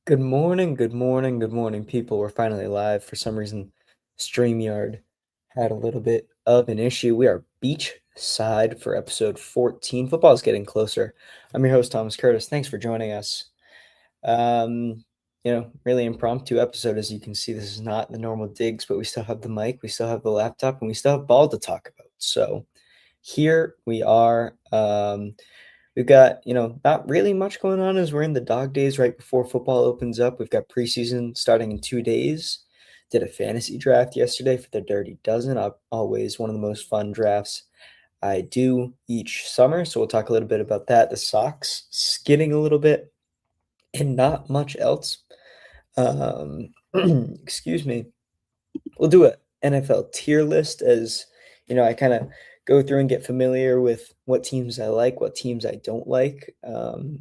Good morning, good morning, good morning, people. We're finally live. For some reason, StreamYard had a little bit of an issue. We are beachside for episode 14. Football is getting closer. I'm your host, Thomas Curtis. Thanks for joining us. Um, really impromptu episode. As you can see, this is not the normal digs, but we still have the mic, we still have the laptop, and we still have ball to talk about. So here we are. We've got, not really much going on as we're in the dog days right before football opens up. We've got preseason starting in 2 days. Did a fantasy draft yesterday for the Dirty Dozen. Always one of the most fun drafts I do each summer. So we'll talk a little bit about that. The Sox skidding a little bit and not much else. Um, excuse me. We'll do a NFL tier list as, I kind of go through and get familiar with what teams I like, what teams I don't like.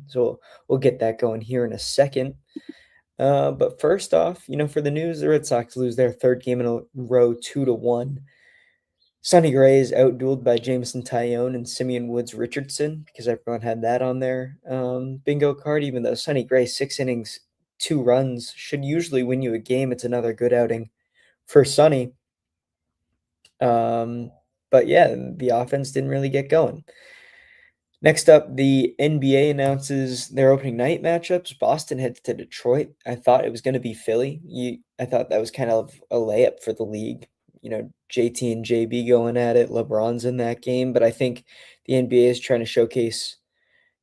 So we'll get that going here in a second. But first off, for the news, the Red Sox lose their third game in a row, 2-1. Sonny Gray is outdueled by Jameson Tyone and Simeon Woods Richardson because everyone had that on their bingo card. Even though Sonny Gray, 6 innings, 2 runs, should usually win you a game. It's another good outing for Sonny. But yeah, the offense didn't really get going. Next up, the NBA announces their opening night matchups. Boston heads to Detroit. I thought it was going to be Philly. I thought that was kind of a layup for the league. JT and JB going at it. LeBron's in that game, but I think the NBA is trying to showcase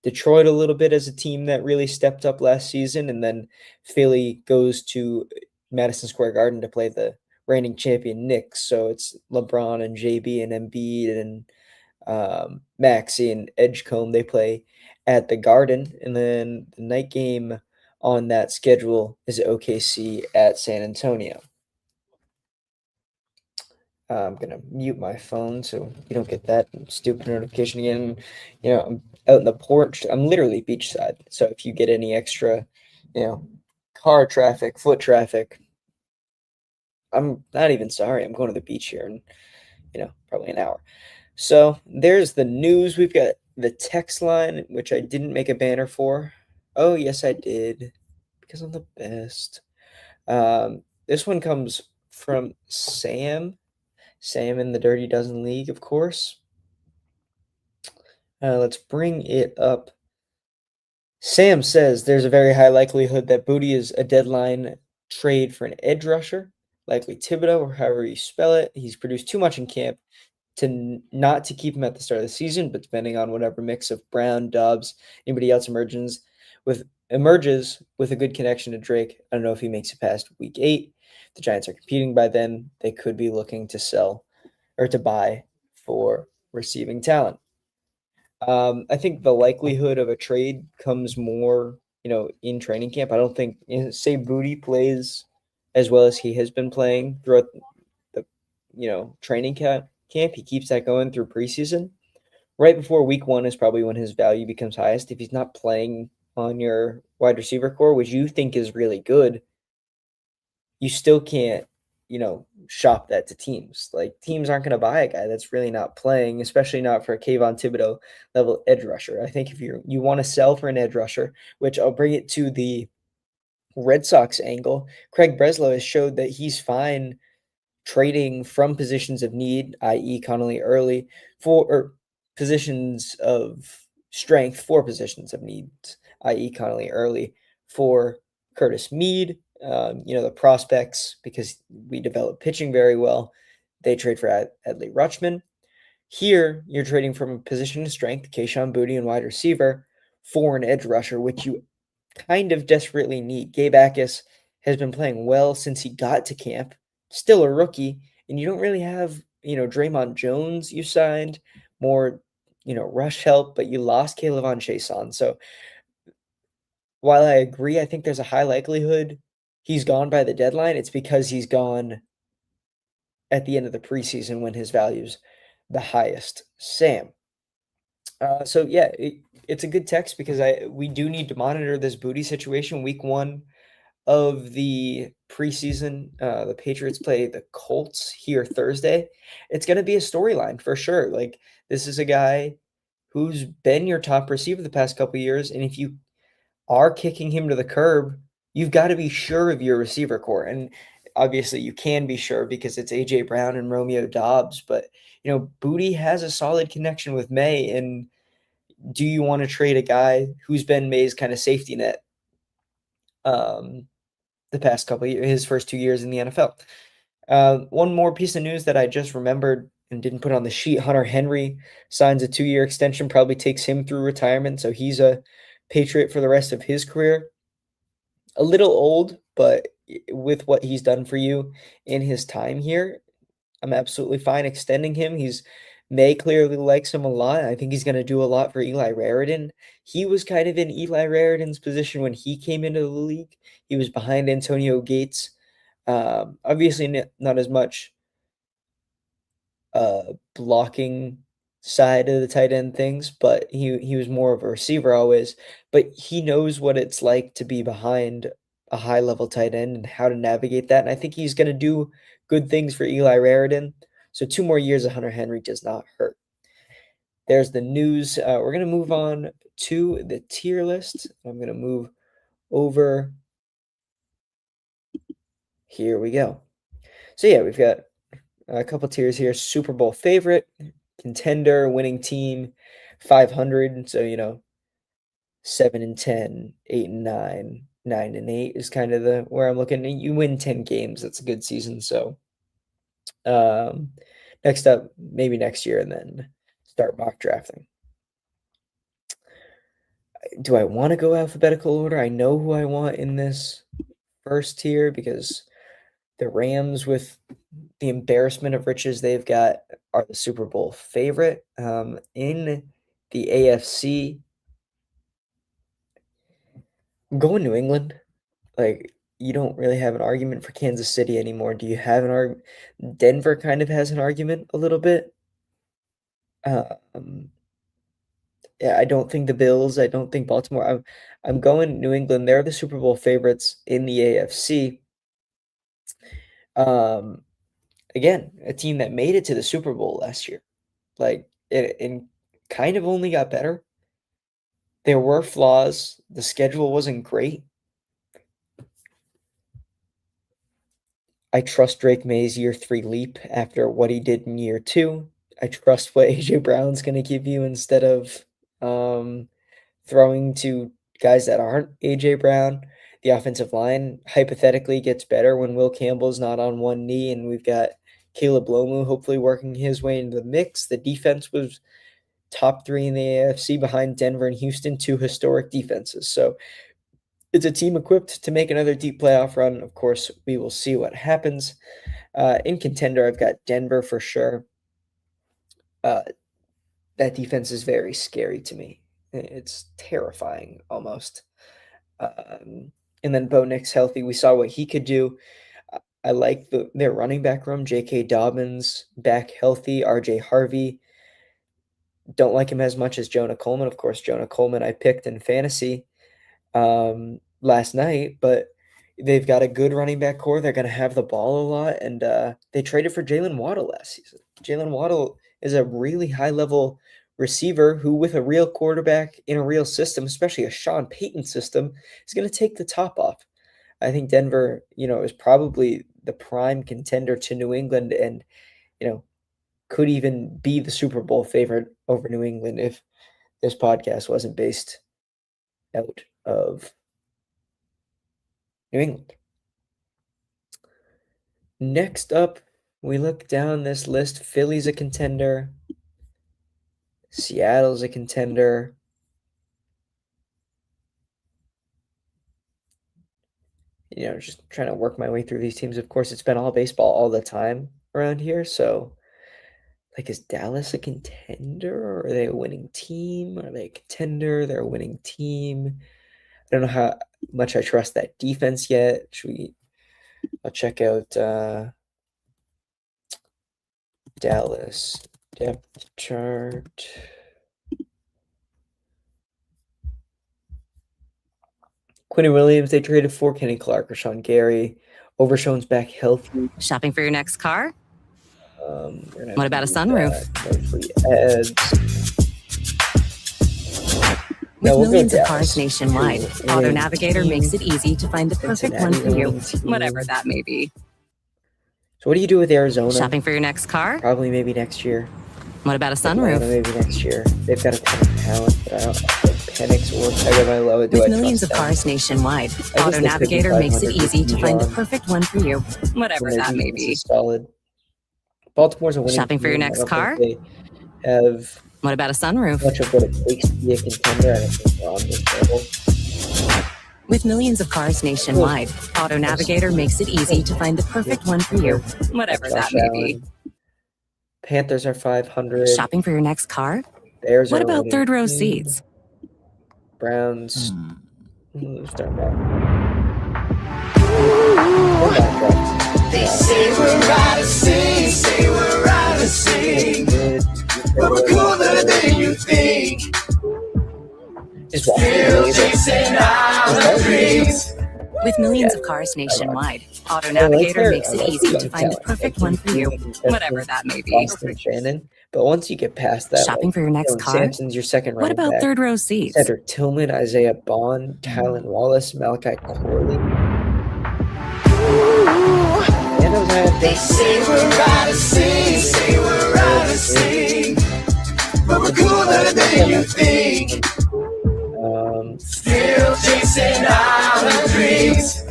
Detroit a little bit as a team that really stepped up last season, and then Philly goes to Madison Square Garden to play the reigning champion Knicks. So it's LeBron and JB and Embiid and Maxey and Edgecombe. They play at the Garden, and then the night game on that schedule is OKC at San Antonio. I'm gonna mute my phone so you don't get that stupid notification again. I'm out in the porch. I'm literally beachside. So if you get any extra, you know, car traffic, foot traffic, I'm not even sorry. I'm going to the beach here in, probably an hour. So there's the news. We've got the text line, which I didn't make a banner for. Oh, yes, I did, because I'm the best. This one comes from Sam. Sam in the Dirty Dozen League, of course. Let's bring it up. Sam says there's a very high likelihood that Booty is a deadline trade for an edge rusher, likely Thibodeau or however you spell it. He's produced too much in camp not to keep him at the start of the season, but depending on whatever mix of Brown, Dobbs, anybody else emerges with a good connection to Drake. I don't know if he makes it past week 8. The Giants are competing by then. They could be looking to sell or to buy for receiving talent. I think the likelihood of a trade comes more, in training camp. I don't think, say Booty plays as well as he has been playing throughout the, training camp. He keeps that going through preseason. Right before week 1 is probably when his value becomes highest. If he's not playing on your wide receiver core, which you think is really good, you still can't, shop that to teams. Like, teams aren't going to buy a guy that's really not playing, especially not for a Kayvon Thibodeau level edge rusher. I think if you want to sell for an edge rusher, which I'll bring it to the Red Sox angle, Craig Breslow has showed that he's fine trading from positions of need, i.e. Connolly early, for positions of strength for positions of need, i.e. Connolly early, for Curtis Mead. The prospects, because we develop pitching very well, they trade for Adley Rutschman. Here, you're trading from a position of strength, Kayshon Boutte and wide receiver, for an edge rusher, which you kind of desperately need. Gabe Akis has been playing well since he got to camp, still a rookie, and you don't really have, Draymond Jones you signed, more, rush help, but you lost K'Lavon Chaisson. So while I agree, I think there's a high likelihood he's gone by the deadline. It's because he's gone at the end of the preseason when his value's the highest. Sam. So yeah, it's a good text because we do need to monitor this Booty situation. Week 1 of the preseason, the Patriots play the Colts here Thursday. It's going to be a storyline for sure. Like, this is a guy who's been your top receiver the past couple years, and if you are kicking him to the curb, you've got to be sure of your receiver core. And obviously you can be sure because it's AJ Brown and Romeo Dobbs, but Booty has a solid connection with May. And do you want to trade a guy who's been May's kind of safety net the past couple of years, his first 2 years in the NFL? One more piece of news that I just remembered and didn't put on the sheet: Hunter Henry signs a 2-year extension, probably takes him through retirement, so he's a Patriot for the rest of his career. A little old, but with what he's done for you in his time here, I'm absolutely fine extending him. May clearly likes him a lot. I think he's going to do a lot for Eli Raridan. He was kind of in Eli Raridan's position when he came into the league. He was behind Antonio Gates. Obviously not as much blocking side of the tight end things, but he was more of a receiver always. But he knows what it's like to be behind a high level tight end and how to navigate that. And I think he's going to do good things for Eli Raridan. So 2 more years of Hunter Henry does not hurt. There's the news. We're going to move on to the tier list. I'm going to move over. Here we go. So yeah, we've got a couple tiers here: Super Bowl favorite, contender, winning team, 500. So 7-10, 8-9, 9-8 is kind of the where I'm looking. You win 10 games, that's a good season. So next up, maybe next year, and then start mock drafting. Do I want to go alphabetical order? I know who I want in this first tier because the Rams, with the embarrassment of riches they've got, are the Super Bowl favorite. In the AFC, I'm going New England. Like, you don't really have an argument for Kansas City anymore. Do you have an argument? Denver kind of has an argument a little bit. Yeah, I don't think the Bills. I don't think Baltimore. I'm going New England. They're the Super Bowl favorites in the AFC. Again, a team that made it to the Super Bowl last year, like it kind of only got better. There were flaws. The schedule wasn't great. I trust Drake May's year 3 leap after what he did in year 2. I trust what AJ Brown's going to give you instead of throwing to guys that aren't AJ Brown. The offensive line hypothetically gets better when Will Campbell's not on one knee, and we've got Caleb Lomu hopefully working his way into the mix. The defense was top 3 in the AFC behind Denver and Houston, 2 historic defenses. So it's a team equipped to make another deep playoff run. Of course, we will see what happens. In contender, I've got Denver for sure. That defense is very scary to me. It's terrifying almost. And then Bo Nix healthy. We saw what he could do. I like their running back room. J.K. Dobbins back healthy. R.J. Harvey. Don't like him as much as Jonah Coleman. Of course, Jonah Coleman I picked in fantasy last night, but they've got a good running back core. They're going to have the ball a lot, and they traded for Jalen Waddle last season. Jalen Waddle is a really high-level receiver who, with a real quarterback in a real system, especially a Sean Payton system, is going to take the top off. I think Denver, is probably the prime contender to New England and, could even be the Super Bowl favorite over New England if this podcast wasn't based out of New England. Next up, we look down this list. Philly's a contender. Seattle's a contender. Just trying to work my way through these teams. Of course, it's been all baseball all the time around here. So, is Dallas a contender, or are they a winning team? Are they a contender? They're a winning team. I don't know how much I trust that defense yet. I'll check out Dallas depth chart. Quinny Williams, they traded for Kenny Clark, Rashawn Gary. Overshown's back healthy. Shopping for your next car? What about a sunroof? Monthly ads. With No, we'll go millions of Dallas cars nationwide, to Auto win Navigator team. makes it easy to find the perfect one Cincinnati for you, winning team. whatever that may be. So what do you do with Arizona? Shopping for your next car? Probably maybe next year. What about a Atlanta sunroof? maybe next year. They've got a ton of talent, but I don't like Penix or Tagovailoa. Do With I millions trust of them? cars nationwide, I guess Auto they could be Navigator makes it 500 with easy to find the Bijan, perfect one for you, and whatever their that may defense be. is solid. Baltimore's a winning Shopping for your team. I next don't car? think they have What about a sunroof? much of what it takes to be a contender. I don't think they're on this level. With millions of cars nationwide, Auto Navigator makes it easy to find the perfect one for you, whatever that Josh may be. Allen. Panthers are 500. Shopping for your next car? Bears What are a about winning third row team. seats? Browns. Start back. They say we're out of sync, say we're out of sync, but we're cooler than you think. Just Still chasing our dreams. With millions of cars nationwide, Auto Navigator makes it easy to find the perfect one for you, whatever that may be. Boston Shannon. But once you get past that, Shopping for your next Dylan car? Sampson's your second What running about back. third row seats? Cedric Tillman, Isaiah Bond, Tylan Wallace, Malachi Corley. And They say we're out of sync, say we're out of sync, but we're cooler than you think. Still chasing our dreams.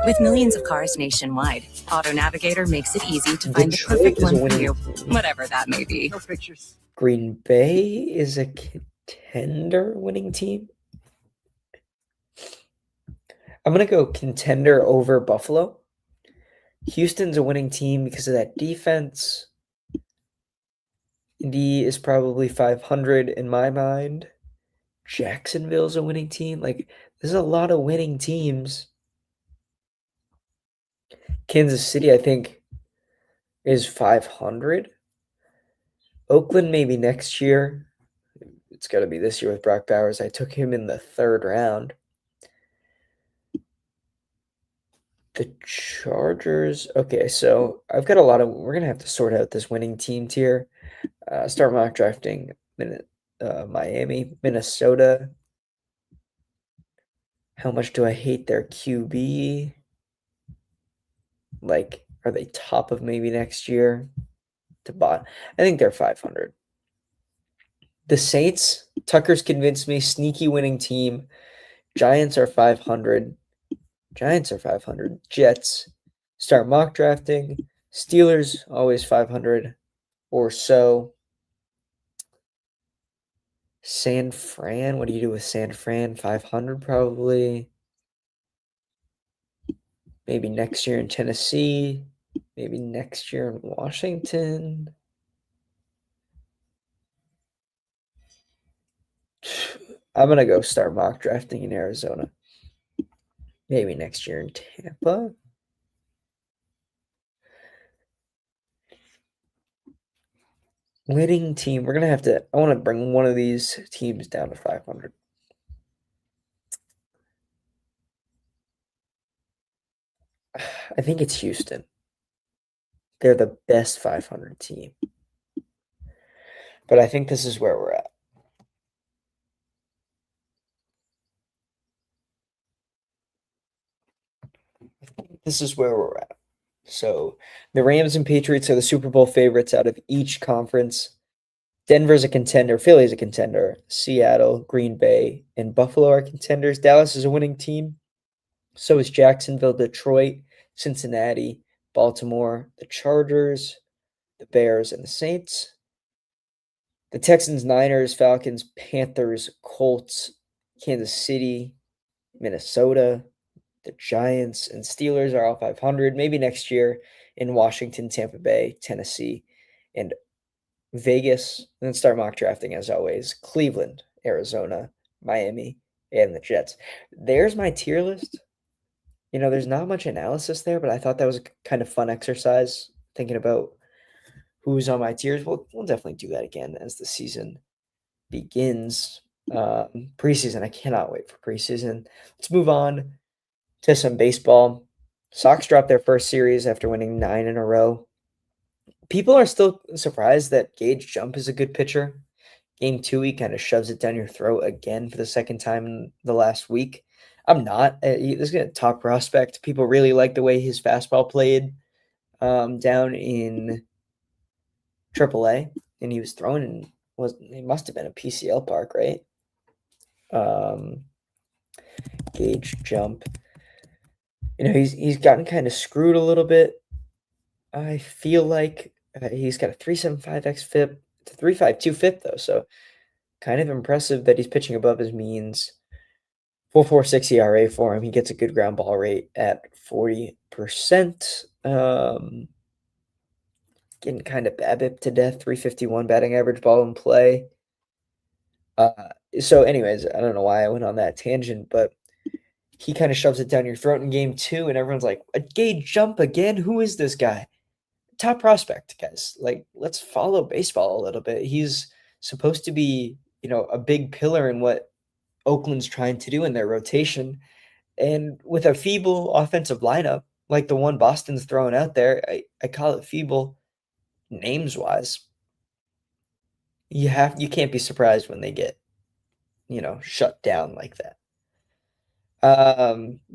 With millions of cars nationwide, Auto Navigator makes it easy to find the perfect one for you, whatever that may be. No pictures. Green Bay is a contender winning team. I'm going to go contender over Buffalo. Houston's a winning team because of that defense. Indy is probably 500 in my mind. Jacksonville's a winning team. Like, there's a lot of winning teams. Kansas City, I think, is 500. Oakland maybe next year. It's got to be this year with Brock Bowers. I took him in the third round. The Chargers. Okay, so I've got a lot of. We're gonna have to sort out this winning team tier. Start mock drafting. Miami, Minnesota. How much do I hate their QB? Like, are they top of maybe next year? To bot, I think they're 500. The Saints. Tucker's convinced me. Sneaky winning team. Giants are 500. Giants are 500. Jets. Start mock drafting. Steelers, always 500 or so. San Fran. What do you do with San Fran? 500 probably. Maybe next year in Tennessee. Maybe next year in Washington. I'm going to go start mock drafting in Arizona. Maybe next year in Tampa. Winning team. We're going to have to. I want to bring one of these teams down to 500. I think it's Houston. They're the best 500 team. But I think this is where we're at. This is where we're at. So the Rams and Patriots are the Super Bowl favorites out of each conference. Denver's a contender. Philly's a contender. Seattle, Green Bay, and Buffalo are contenders. Dallas is a winning team. So is Jacksonville, Detroit, Cincinnati, Baltimore, the Chargers, the Bears, and the Saints. The Texans, Niners, Falcons, Panthers, Colts, Kansas City, Minnesota, the Giants, and Steelers are all 500. Maybe next year in Washington, Tampa Bay, Tennessee, and Vegas. And then start mock drafting as always. Cleveland, Arizona, Miami, and the Jets. There's my tier list. You know, there's not much analysis there, but I thought that was a kind of fun exercise thinking about who's on my tiers. We'll definitely do that again as the season begins. Preseason, I cannot wait for preseason. Let's move on to some baseball. Sox dropped their first series after winning 9 in a row. People are still surprised that Gage Jump is a good pitcher. Game 2, he kind of shoves it down your throat again for the second time in the last week. I'm not. This is a top prospect. People really like the way his fastball played down in AAA, and he was thrown in. It must have been a PCL park, right? Gauge jump. He's gotten kind of screwed a little bit. I feel like he's got a 3.75 xFIP. It's a 3.52 FIP though, so kind of impressive that he's pitching above his means. 4.46 ERA for him. He gets a good ground ball rate at 40%. Getting kind of BABIP to death. 351 batting average, ball in play. So, anyways, I don't know why I went on that tangent, but he kind of shoves it down your throat in game 2, and everyone's like, a gauge jump again? Who is this guy? Top prospect, guys. Like, let's follow baseball a little bit. He's supposed to be, a big pillar in what Oakland's trying to do in their rotation. And with a feeble offensive lineup, like the one Boston's throwing out there, I call it feeble names-wise. You can't be surprised when they get, shut down like that.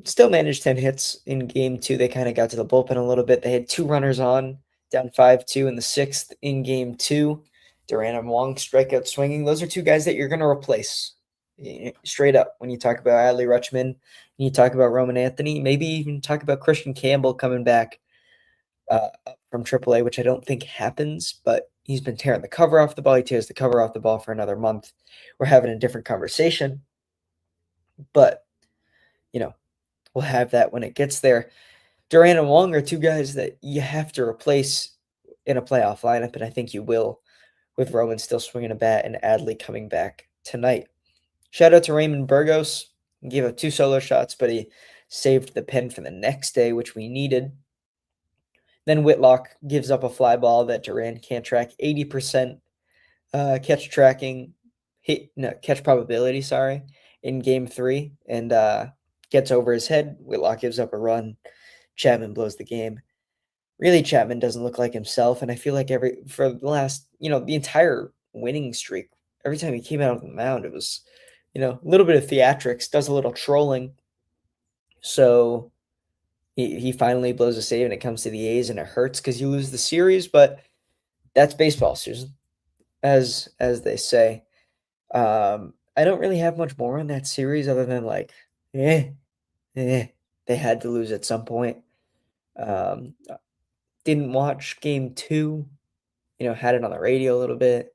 Still managed 10 hits in game 2. They kind of got to the bullpen a little bit. They had 2 runners on, down 5-2 in the 6th in game 2. Duran and Wong strikeout swinging. Those are 2 guys that you're going to replace straight up when you talk about Adley Rutschman, when you talk about Roman Anthony, maybe even talk about Christian Campbell coming back from AAA, which I don't think happens, but he's been tearing the cover off the ball. He tears the cover off the ball for another month. We're having a different conversation, but we'll have that when it gets there. Duran and Wong are 2 guys that you have to replace in a playoff lineup, and I think you will, with Roman still swinging a bat and Adley coming back tonight. Shout out to Raymond Burgos. He gave up 2 solo shots, but he saved the pen for the next day, which we needed. Then Whitlock gives up a fly ball that Duran can't track. 80% catch probability, in game 3, and gets over his head. Whitlock gives up a run. Chapman blows the game. Really, Chapman doesn't look like himself, and I feel like for the last, the entire winning streak, every time he came out of the mound, it was, a little bit of theatrics, does a little trolling. So he finally blows a save, and it comes to the A's, and it hurts because you lose the series, but that's baseball, Susan, as they say. I don't really have much more on that series other than they had to lose at some point. Didn't watch game 2, had it on the radio a little bit.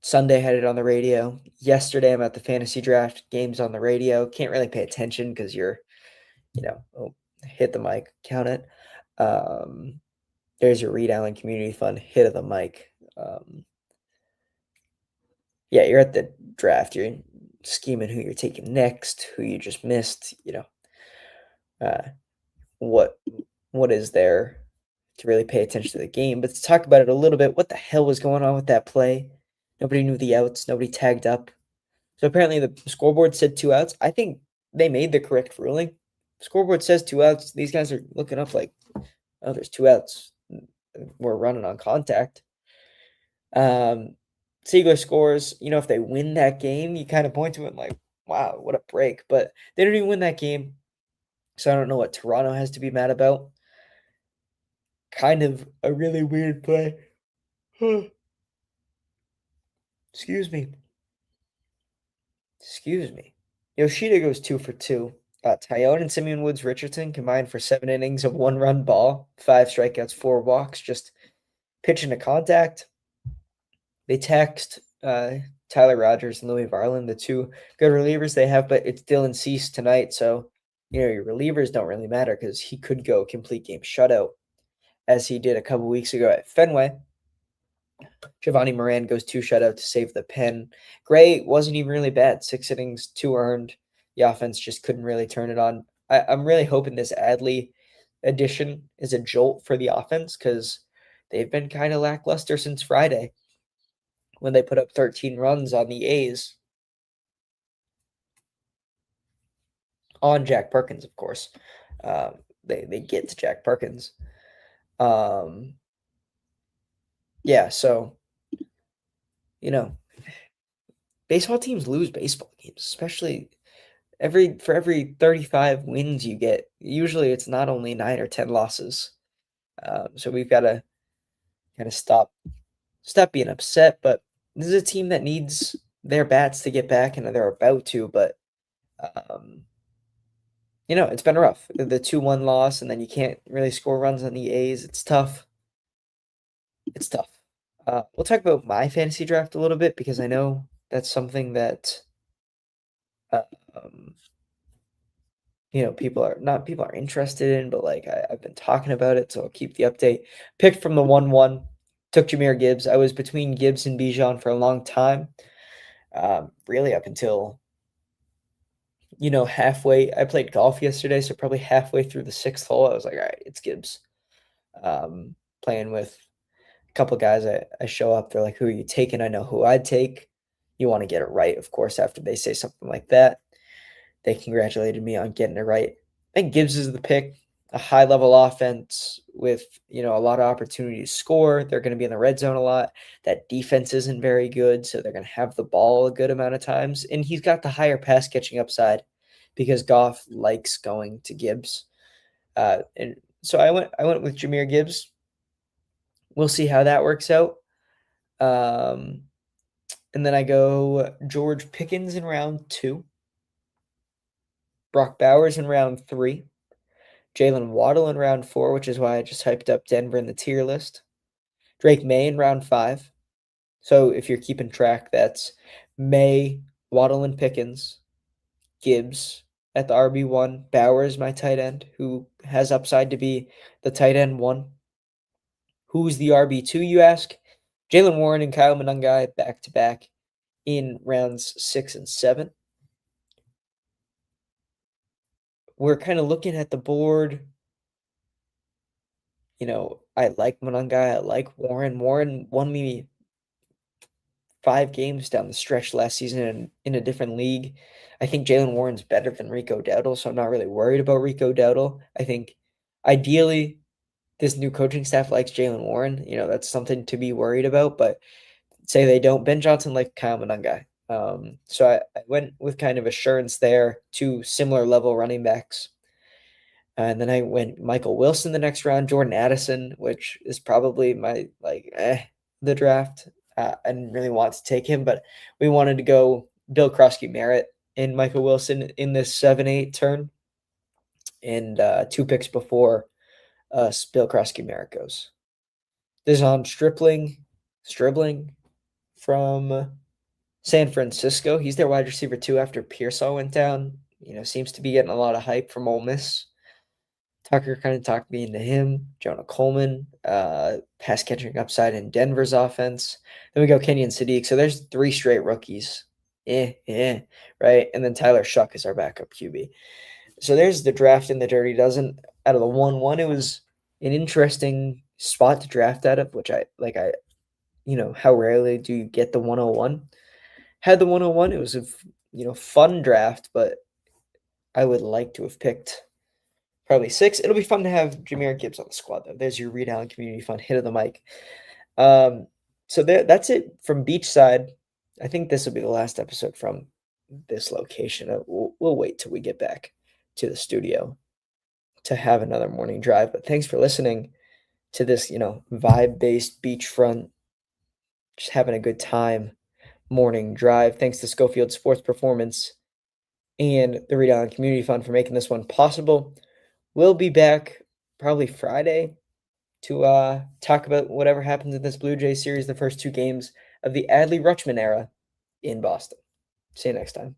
Sunday had it on the radio. Yesterday I'm at the fantasy draft, games on the radio. Can't really pay attention because you're, hit the mic, count it. There's your Reed Allen Community Fund hit of the mic. You're at the draft. You're scheming who you're taking next, who you just missed, what is there to really pay attention to the game. But to talk about it a little bit, what the hell was going on with that play? Nobody knew the outs. Nobody tagged up. So apparently the scoreboard said 2 outs. I think they made the correct ruling. Scoreboard says 2 outs. These guys are looking up like, oh, there's 2 outs. We're running on contact. Seager scores. If they win that game, you kind of point to it like, wow, what a break. But they didn't even win that game. So I don't know what Toronto has to be mad about. Kind of a really weird play. Excuse me. Yoshida goes 2 for 2. Tyone and Simeon Woods Richardson combined for 7 innings of 1-run ball, 5 strikeouts, 4 walks, just pitching to contact. They text Tyler Rogers and Louis Varland, the 2 good relievers they have, but it's Dylan Cease tonight, so your relievers don't really matter because he could go complete game shutout, as he did a couple weeks ago at Fenway. Giovanni Moran goes 2 shutout to save the pen. Gray wasn't even really bad. 6 innings, 2 earned. The offense just couldn't really turn it on. I'm really hoping this Adley addition is a jolt for the offense because they've been kind of lackluster since Friday when they put up 13 runs on the A's. On Jack Perkins, of course. They get to Jack Perkins. So baseball teams lose baseball games, especially for every 35 wins you get. Usually it's not only 9 or 10 losses. So we've got to kind of stop being upset. But this is a team that needs their bats to get back, and they're about to. But it's been rough. The 2-1 loss, and then you can't really score runs on the A's. It's tough. It's tough. We'll talk about my fantasy draft a little bit because I know that's something that people are interested in, but like I've been talking about it, so I'll keep the update. Picked from the 1-1, took Jahmyr Gibbs. I was between Gibbs and Bijan for a long time, really up until halfway. I played golf yesterday, so probably halfway through the 6th hole, I was like, all right, it's Gibbs. Playing with a couple guys, I show up, they're like, who are you taking? I know who I'd take. You want to get it right, of course, after they say something like that. They congratulated me on getting it right. I think Gibbs is the pick. A high-level offense with, a lot of opportunity to score. They're going to be in the red zone a lot. That defense isn't very good, so they're going to have the ball a good amount of times. And he's got the higher pass-catching upside because Goff likes going to Gibbs. And so I went with Jahmyr Gibbs. We'll see how that works out. And then I go George Pickens in round 2. Brock Bowers in round 3. Jalen Waddle in round 4, which is why I just hyped up Denver in the tier list. Drake May in round 5. So if you're keeping track, that's May, Waddle, and Pickens. Gibbs at the RB1. Bowers, my tight end, who has upside to be the tight end 1. Who's the RB2, you ask? Jalen Warren and Kyle Monangai back-to-back in rounds 6 and 7. We're kind of looking at the board. I like Monangai. I like Warren. Warren won me 5 games down the stretch last season in a different league. I think Jalen Warren's better than Rico Dowdle, so I'm not really worried about Rico Dowdle. I think ideally this new coaching staff likes Jalen Warren. That's something to be worried about, but say they don't. Ben Johnson likes Kyle Monangai. So I went with kind of assurance there, 2 similar level running backs. And then I went Michael Wilson the next round, Jordan Addison, which is probably my the draft. I didn't really want to take him, but we wanted to go Bill Krosky-Merritt and Michael Wilson in this 7-8 turn. And 2 picks before us, Bill Krosky-Merritt goes. Dejon Stribling from San Francisco. He's their wide receiver 2 after Pearsall went down. Seems to be getting a lot of hype from Ole Miss. Tucker kind of talked me into him. Jonah Coleman, pass catching upside in Denver's offense. Then we go Kenyon Sadiq. So there's 3 straight rookies. Right? And then Tyler Shuck is our backup QB. So there's the draft in the Dirty Dozen. Out of the 1-1, it was an interesting spot to draft out of, which how rarely do you get the 101? Had the 101, it was a fun draft, but I would like to have picked probably 6. It'll be fun to have Jahmyr Gibbs on the squad, though. There's your Reed Allen Community Fund hit of the mic. So that's it from Beachside. I think this will be the last episode from this location. We'll wait till we get back to the studio to have another morning drive. But thanks for listening to this, vibe-based beachfront, just having a good time morning drive. Thanks to Schofield Sports Performance and the Reed Allen Community Fund for making this one possible. We'll be back probably Friday to talk about whatever happens in this Blue Jays series, the first 2 games of the Adley Rutschman era in Boston. See you next time.